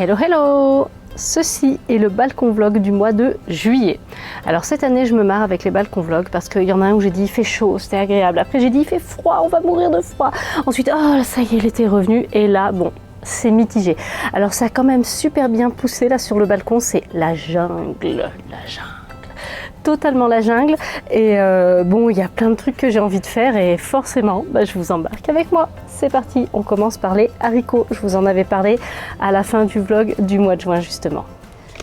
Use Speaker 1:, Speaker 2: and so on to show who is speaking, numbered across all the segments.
Speaker 1: Hello hello! Ceci est le balcon vlog du mois de juillet. Alors cette année je me marre avec les balcons vlog parce qu'il y en a un où j'ai dit il fait chaud, c'était agréable. Après j'ai dit il fait froid, on va mourir de froid. Ensuite oh ça y est, l'été est revenu et là bon, c'est mitigé. Alors ça a quand même super bien poussé là sur le balcon, c'est la jungle. Totalement la jungle et bon il y a plein de trucs que j'ai envie de faire et forcément je vous embarque avec moi. C'est parti, on commence par les haricots. Je vous en avais parlé à la fin du vlog du mois de juin justement.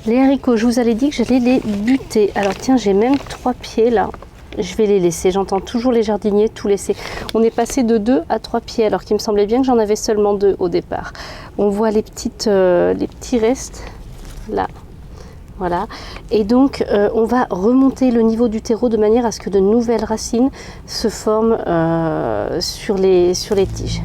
Speaker 1: Les haricots, je vous avais dit que j'allais les buter. Alors tiens, j'ai même 3 pieds là. Je vais les laisser, j'entends toujours les jardiniers tout laisser. On est passé de 2 à 3 pieds alors qu'il me semblait bien que j'en avais seulement 2 au départ. On voit les petits restes là. Voilà, et donc on va remonter le niveau du terreau de manière à ce que de nouvelles racines se forment sur les tiges.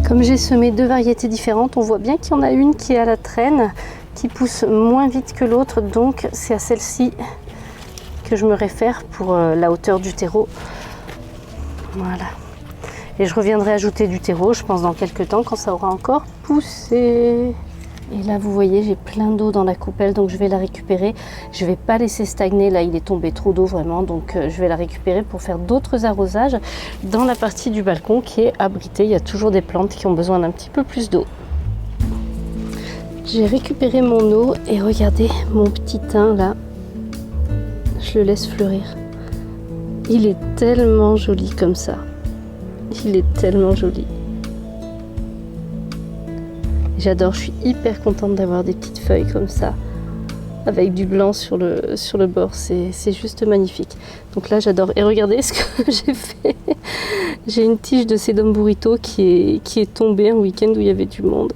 Speaker 1: Comme j'ai semé 2 variétés différentes, on voit bien qu'il y en a une qui est à la traîne, qui pousse moins vite que l'autre, donc c'est à celle-ci que je me réfère pour la hauteur du terreau. Voilà. Et je reviendrai ajouter du terreau, je pense dans quelques temps, quand ça aura encore poussé. Et là, vous voyez, j'ai plein d'eau dans la coupelle, donc je vais la récupérer. Je ne vais pas laisser stagner, là il est tombé trop d'eau vraiment, donc je vais la récupérer pour faire d'autres arrosages dans la partie du balcon qui est abritée. Il y a toujours des plantes qui ont besoin d'un petit peu plus d'eau. J'ai récupéré mon eau et regardez mon petit thym là, je le laisse fleurir. Il est tellement joli comme ça, il est tellement joli. J'adore, je suis hyper contente d'avoir des petites feuilles comme ça, avec du blanc sur le bord, c'est juste magnifique. Donc là j'adore, et regardez ce que j'ai fait. J'ai une tige de Sedum burrito qui est tombée un week-end où il y avait du monde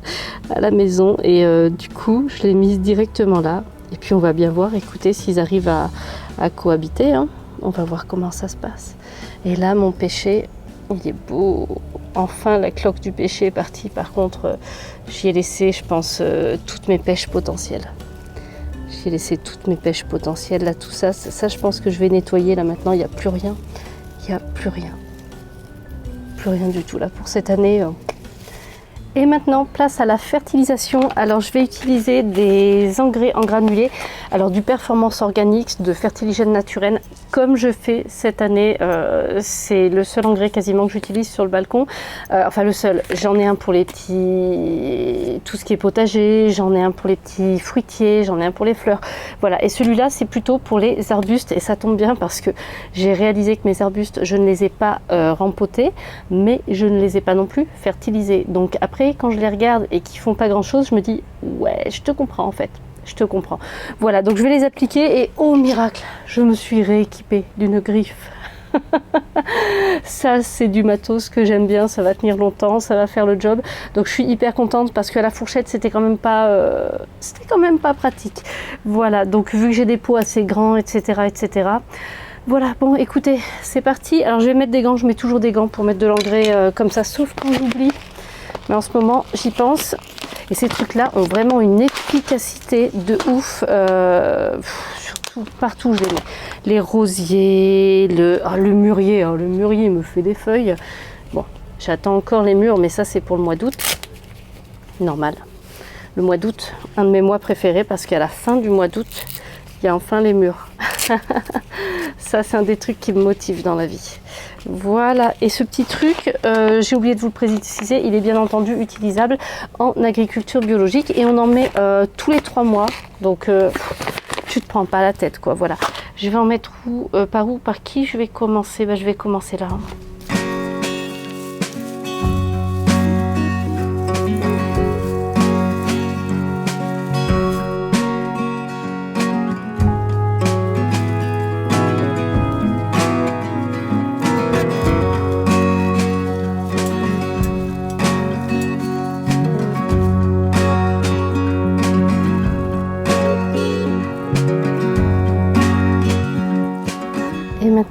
Speaker 1: à la maison et du coup je l'ai mise directement là et puis on va bien voir, écoutez, s'ils arrivent à cohabiter, hein. On va voir comment ça se passe. Et là mon pêcher, il est beau, enfin la cloque du pêcher est partie. Par contre j'y ai laissé, je pense, toutes mes pêches potentielles. J'ai laissé toutes mes pêches potentielles là, tout ça je pense que je vais nettoyer là maintenant. Il n'y a plus rien, il n'y a plus rien du tout là pour cette année. Et maintenant place à la fertilisation. Alors je vais utiliser des engrais en granulés, alors du Performance Organics, de fertiligène naturel comme je fais cette année. C'est le seul engrais quasiment que j'utilise sur le balcon, enfin le seul. J'en ai un pour les petits, tout ce qui est potager, j'en ai un pour les petits fruitiers, j'en ai un pour les fleurs, voilà. Et celui-là c'est plutôt pour les arbustes et ça tombe bien parce que j'ai réalisé que mes arbustes je ne les ai pas rempotés, mais je ne les ai pas non plus fertilisés. Donc après quand je les regarde et qu'ils font pas grand chose, je me dis ouais, je te comprends en fait, je te comprends. Voilà, donc je vais les appliquer et oh miracle, je me suis rééquipée d'une griffe. Ça c'est du matos que j'aime bien, ça va tenir longtemps, ça va faire le job. Donc je suis hyper contente parce que la fourchette c'était quand même pas pratique. Voilà, donc vu que j'ai des pots assez grands, etc. Voilà, bon écoutez, c'est parti. Alors je vais mettre des gants, je mets toujours des gants pour mettre de l'engrais comme ça, sauf quand j'oublie. Mais en ce moment, j'y pense. Et ces trucs-là ont vraiment une efficacité de ouf. Surtout, partout je les mets. Les rosiers, le mûrier. Le mûrier me fait des feuilles. Bon, j'attends encore les mûres, mais ça c'est pour le mois d'août. Normal. Le mois d'août, un de mes mois préférés, parce qu'à la fin du mois d'août, il y a enfin les mûres. Ça c'est un des trucs qui me motive dans la vie. Voilà, et ce petit truc, j'ai oublié de vous le préciser, il est bien entendu utilisable en agriculture biologique et on en met tous les 3 mois. Donc tu te prends pas la tête quoi, voilà. Je vais en mettre où, par qui je vais commencer? Je vais commencer là.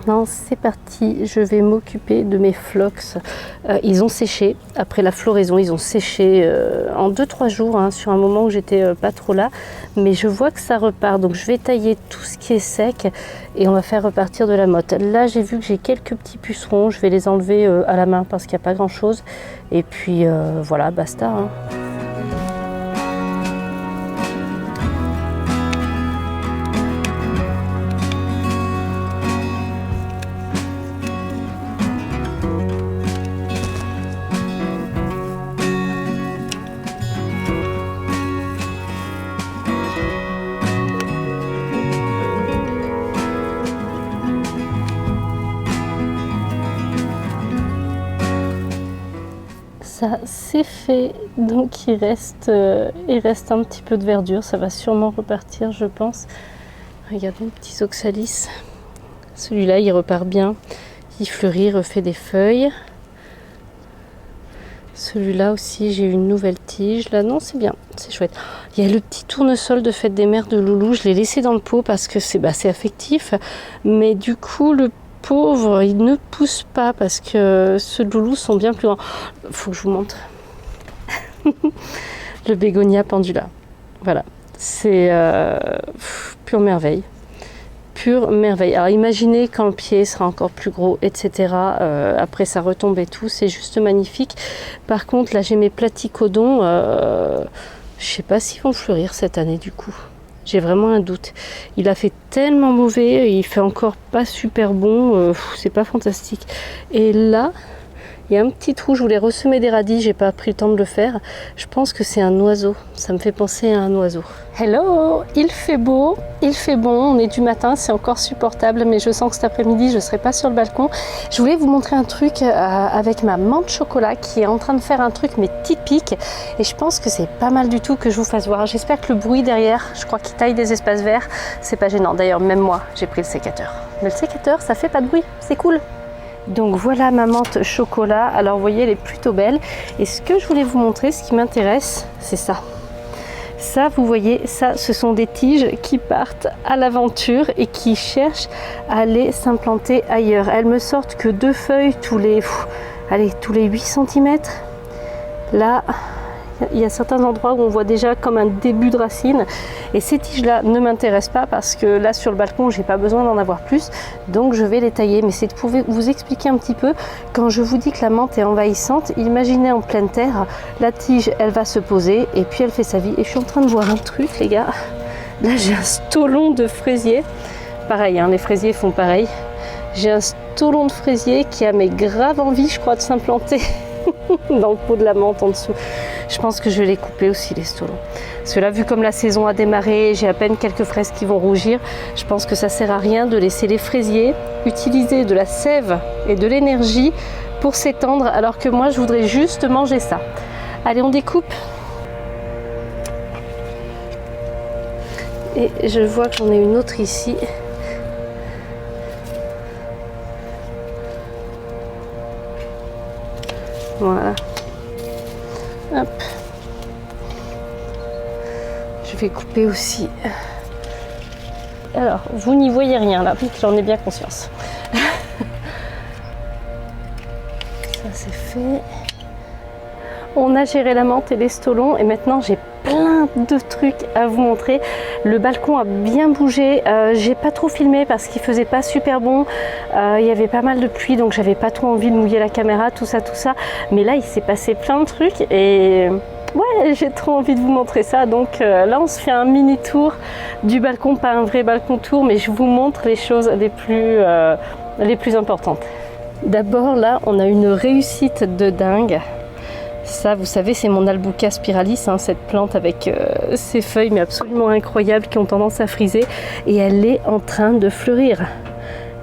Speaker 1: maintenant c'est parti, je vais m'occuper de mes phlox. Ils ont séché, après la floraison, ils ont séché en 2-3 jours, hein, sur un moment où j'étais pas trop là. Mais je vois que ça repart, donc je vais tailler tout ce qui est sec et on va faire repartir de la motte. Là j'ai vu que j'ai quelques petits pucerons, je vais les enlever à la main parce qu'il n'y a pas grand chose. Et puis voilà, basta, hein. Ça c'est fait, donc il reste un petit peu de verdure, ça va sûrement repartir je pense. Regardez les petits oxalis, celui-là il repart bien, il fleurit, refait des feuilles. Celui-là aussi j'ai eu une nouvelle tige, là non c'est bien, c'est chouette. Il y a le petit tournesol de fête des mères de Loulou, je l'ai laissé dans le pot parce que c'est affectif, mais du coup le pauvre, il ne pousse pas parce que ceux de Loulou sont bien plus grands. Faut que je vous montre. Le bégonia pendula. Voilà, c'est pure merveille. Pure merveille. Alors imaginez quand le pied sera encore plus gros, etc. Après ça retombe et tout, c'est juste magnifique. Par contre, là j'ai mes platycodons. Je sais pas s'ils vont fleurir cette année du coup. J'ai vraiment un doute. Il a fait tellement mauvais, il fait encore pas super bon, c'est pas fantastique. Et là, il y a un petit trou, je voulais ressemer des radis, j'ai pas pris le temps de le faire. Je pense que c'est un oiseau, ça me fait penser à un oiseau. Hello, il fait beau, il fait bon, on est du matin, c'est encore supportable, mais je sens que cet après-midi je serai pas sur le balcon. Je voulais vous montrer un truc avec ma menthe chocolat qui est en train de faire un truc mais typique, et je pense que c'est pas mal du tout que je vous fasse voir. J'espère que le bruit derrière, je crois qu'il taille des espaces verts, c'est pas gênant. D'ailleurs même moi j'ai pris le sécateur, mais le sécateur ça fait pas de bruit, c'est cool. Donc voilà ma menthe chocolat, alors vous voyez elle est plutôt belle, et ce que je voulais vous montrer, ce qui m'intéresse, c'est ça. Ça vous voyez, ça ce sont des tiges qui partent à l'aventure et qui cherchent à aller s'implanter ailleurs. Elles me sortent que 2 feuilles tous les 8 cm. Là il y a certains endroits où on voit déjà comme un début de racine, et ces tiges là ne m'intéressent pas parce que là sur le balcon j'ai pas besoin d'en avoir plus, donc je vais les tailler. Mais c'est de vous expliquer un petit peu, quand je vous dis que la menthe est envahissante, imaginez en pleine terre, la tige elle va se poser et puis elle fait sa vie. Et je suis en train de voir un truc les gars, là j'ai un stolon de fraisier, pareil hein, les fraisiers font pareil, j'ai un stolon de fraisier qui a mais grave envie je crois de s'implanter dans le pot de la menthe en dessous. Je pense que je vais les couper aussi les stolons. Parce que là vu comme la saison a démarré, j'ai à peine quelques fraises qui vont rougir, je pense que ça sert à rien de laisser les fraisiers utiliser de la sève et de l'énergie pour s'étendre, alors que moi je voudrais juste manger ça. Allez on découpe. Et je vois que j'en ai une autre ici. Voilà. Hop. Je vais couper aussi. Alors, vous n'y voyez rien là, j'en ai bien conscience. Ça c'est fait. On a géré la menthe et les stolons et maintenant j'ai plein de trucs à vous montrer. Le balcon a bien bougé, j'ai pas trop filmé parce qu'il faisait pas super bon, il y avait pas mal de pluie donc j'avais pas trop envie de mouiller la caméra, tout ça, mais là il s'est passé plein de trucs et ouais j'ai trop envie de vous montrer ça. Donc là on se fait un mini tour du balcon, pas un vrai balcon tour, mais je vous montre les choses les plus importantes. D'abord là on a une réussite de dingue. Ça, vous savez, c'est mon Albouca spiralis, hein, cette plante avec ses feuilles mais absolument incroyables qui ont tendance à friser. Et elle est en train de fleurir.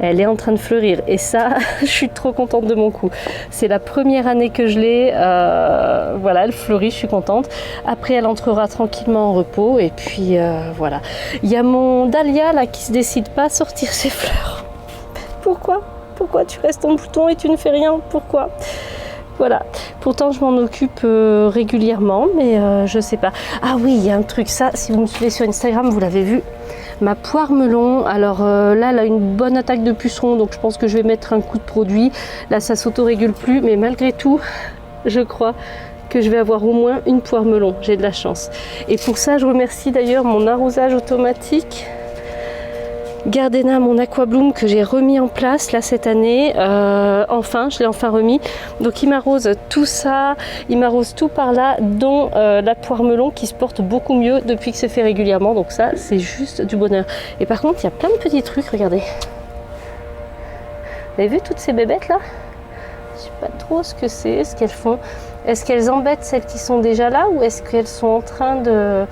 Speaker 1: Elle est en train de fleurir. Et ça, je suis trop contente de mon coup. C'est la première année que je l'ai. Voilà, elle fleurit, je suis contente. Après, elle entrera tranquillement en repos. Et puis, voilà. Il y a mon dahlia là qui se décide pas à sortir ses fleurs. Pourquoi? Pourquoi tu restes en bouton et tu ne fais rien? Pourquoi? Voilà, pourtant je m'en occupe régulièrement, mais je sais pas. Ah oui, il y a un truc, ça, si vous me suivez sur Instagram, vous l'avez vu. Ma poire melon, alors là elle a une bonne attaque de pucerons, donc je pense que je vais mettre un coup de produit. Là ça s'autorégule plus, mais malgré tout je crois que je vais avoir au moins une poire melon, j'ai de la chance. Et pour ça je remercie d'ailleurs mon arrosage automatique Gardena, mon Aquabloom, que j'ai remis en place là cette année. Enfin, je l'ai enfin remis. Donc il m'arrose tout ça, il m'arrose tout par là, dont la poire melon qui se porte beaucoup mieux depuis que c'est fait régulièrement. Donc ça, c'est juste du bonheur. Et par contre, il y a plein de petits trucs, regardez. Vous avez vu toutes ces bébêtes là? Je sais pas trop ce que c'est, ce qu'elles font. Est-ce qu'elles embêtent celles qui sont déjà là ou est-ce qu'elles sont en train de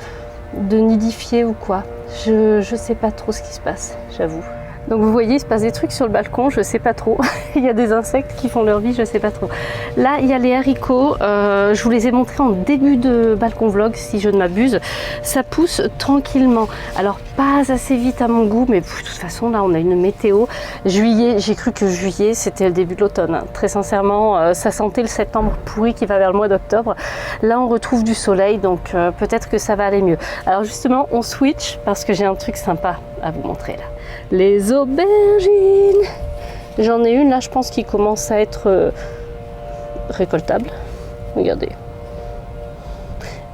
Speaker 1: nidifier ou quoi? Je sais pas trop ce qui se passe, j'avoue. Donc vous voyez, il se passe des trucs sur le balcon, je sais pas trop. Il y a des insectes qui font leur vie, je sais pas trop. Là, il y a les haricots, je vous les ai montrés en début de balcon vlog, si je ne m'abuse. Ça pousse tranquillement. Alors, pas assez vite à mon goût, mais de toute façon, là, on a une météo. Juillet, j'ai cru que juillet, c'était le début de l'automne. Hein. Très sincèrement, ça sentait le septembre pourri qui va vers le mois d'octobre. Là, on retrouve du soleil, donc peut-être que ça va aller mieux. Alors justement, on switch, parce que j'ai un truc sympa à vous montrer là. Les aubergines. J'en ai une là, je pense, qui commence à être récoltable. Regardez.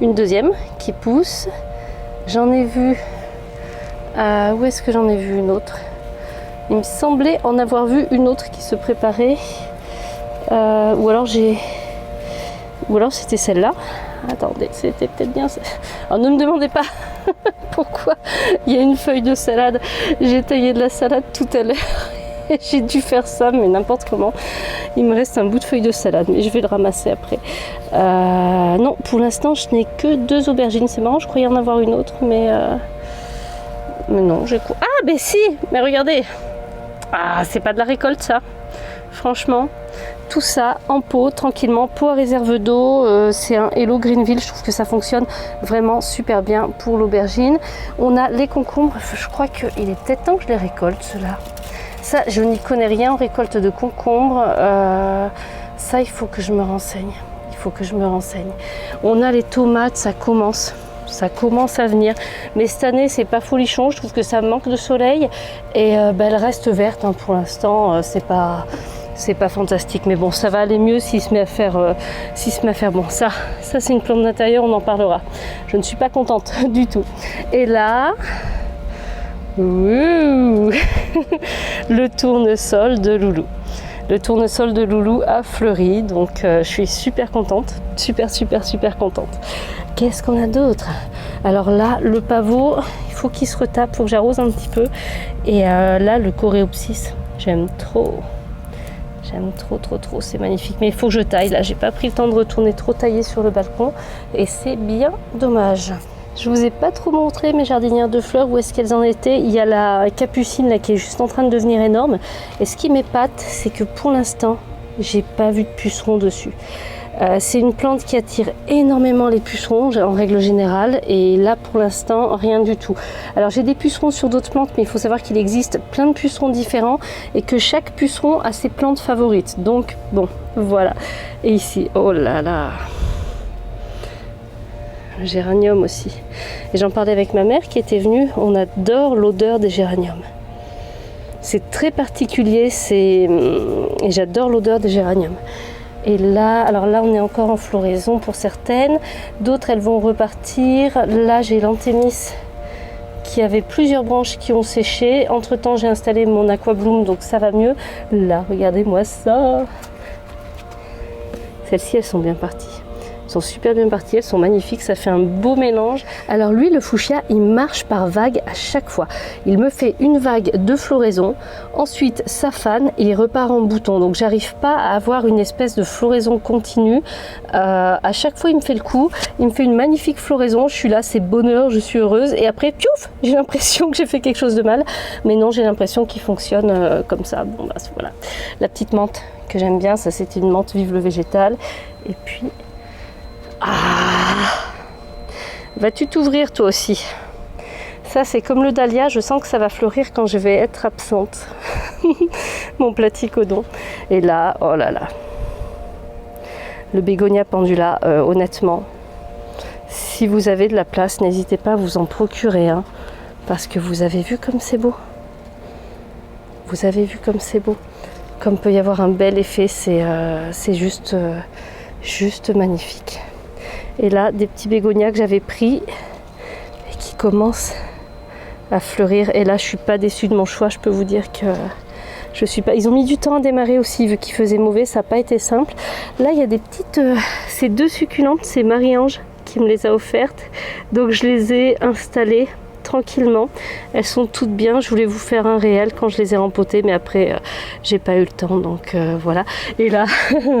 Speaker 1: Une deuxième qui pousse. J'en ai vu... où est-ce que j'en ai vu une autre? Il me semblait en avoir vu une autre qui se préparait. Ou alors c'était celle-là. Attendez, c'était peut-être bien ça. Alors ne me demandez pas pourquoi il y a une feuille de salade. J'ai taillé de la salade tout à l'heure et j'ai dû faire ça, mais n'importe comment. Il me reste un bout de feuille de salade, mais je vais le ramasser après. Non, pour l'instant, je n'ai que 2 aubergines. C'est marrant, je croyais en avoir une autre, mais non, j'ai quoi? Ah, ben si, mais regardez. Ah, c'est pas de la récolte, ça. Franchement. Tout ça en pot, tranquillement, pot à réserve d'eau, c'est un Hello Greenville, je trouve que ça fonctionne vraiment super bien pour l'aubergine. On a les concombres, je crois qu'il est peut-être temps que je les récolte, ceux-là. Ça, je n'y connais rien en récolte de concombres, ça il faut que je me renseigne, On a les tomates, ça commence à venir, mais cette année c'est pas folichon, je trouve que ça manque de soleil et elle reste verte, hein, pour l'instant, c'est pas fantastique, mais bon, ça va aller mieux s'il se met à faire, bon. Ça c'est une plante d'intérieur, on en parlera. Je ne suis pas contente du tout. Et là, le tournesol de Loulou. Le tournesol de Loulou a fleuri, donc je suis super contente, super contente. Qu'est-ce qu'on a d'autre? Alors là, le pavot, il faut qu'il se retape, il faut que j'arrose un petit peu. Et là, le coréopsis, j'aime trop, c'est magnifique. Mais il faut que je taille, là, j'ai pas pris le temps de retourner trop tailler sur le balcon. Et c'est bien dommage. Je vous ai pas trop montré mes jardinières de fleurs, où est-ce qu'elles en étaient. Il y a la capucine là qui est juste en train de devenir énorme. Et ce qui m'épate, c'est que pour l'instant, j'ai pas vu de pucerons dessus. C'est une plante qui attire énormément les pucerons en règle générale, et là pour l'instant rien du tout. Alors j'ai des pucerons sur d'autres plantes, mais il faut savoir qu'il existe plein de pucerons différents et que chaque puceron a ses plantes favorites. Donc bon, voilà. Et ici, oh là là, le géranium aussi. Et j'en parlais avec ma mère qui était venue, on adore l'odeur des géraniums. C'est très particulier, et j'adore l'odeur des géraniums. Et là, alors là on est encore en floraison pour certaines, d'autres elles vont repartir. Là j'ai l'anthémis qui avait plusieurs branches qui ont séché. Entre temps j'ai installé mon Aquabloom, donc ça va mieux. Là regardez-moi ça, celles-ci elles sont bien parties. Elles sont super bien parties, elles sont magnifiques, ça fait un beau mélange. Alors lui, le fuchsia, il marche par vague à chaque fois. Il me fait une vague de floraison, ensuite ça fane et il repart en bouton. Donc j'arrive pas à avoir une espèce de floraison continue. À chaque fois, il me fait le coup, il me fait une magnifique floraison. Je suis là, c'est bonheur, je suis heureuse. Et après, piouf, j'ai l'impression que j'ai fait quelque chose de mal. Mais non, j'ai l'impression qu'il fonctionne comme ça. Bon, bah voilà. La petite menthe que j'aime bien, ça c'était une menthe vive le végétal. Et puis... ah, vas-tu t'ouvrir toi aussi? Ça c'est comme le dahlia, je sens que ça va fleurir quand je vais être absente. Mon platycodon. Et là, oh là là, le bégonia pendula, honnêtement, si vous avez de la place, n'hésitez pas à vous en procurer un. parce que vous avez vu comme c'est beau. Vous avez vu comme c'est beau. Comme peut y avoir un bel effet, c'est juste magnifique. Et là, des petits bégonias que j'avais pris et qui commencent à fleurir. Et là, je suis pas déçue de mon choix. Je peux vous dire que je suis pas. Ils ont mis du temps à démarrer aussi, vu qu'il faisait mauvais. Ça n'a pas été simple. Là, il y a des petites. Ces 2 succulentes, c'est Marie-Ange qui me les a offertes. Donc, je les ai installées tranquillement. Elles sont toutes bien. Je voulais vous faire un réel quand je les ai rempotées, mais après, j'ai pas eu le temps. Donc, voilà. Et là,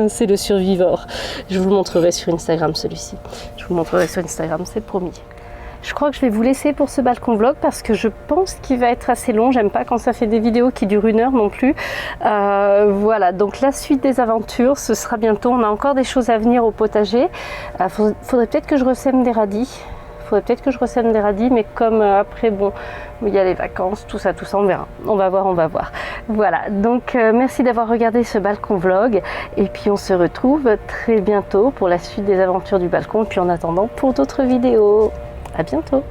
Speaker 1: c'est le survivor. Je vous le montrerai sur Instagram, celui-ci. Je vous le montrerai sur Instagram, c'est promis. Je crois que je vais vous laisser pour ce balcon vlog parce que je pense qu'il va être assez long. J'aime pas quand ça fait des vidéos qui durent 1 heure non plus. Voilà, donc la suite des aventures, ce sera bientôt. On a encore des choses à venir au potager. Faudrait peut-être que je ressème des radis. Mais comme après, bon, il y a les vacances, tout ça, on verra. On va voir. Voilà, donc merci d'avoir regardé ce balcon vlog. Et puis on se retrouve très bientôt pour la suite des aventures du balcon. Et puis en attendant, pour d'autres vidéos. À bientôt!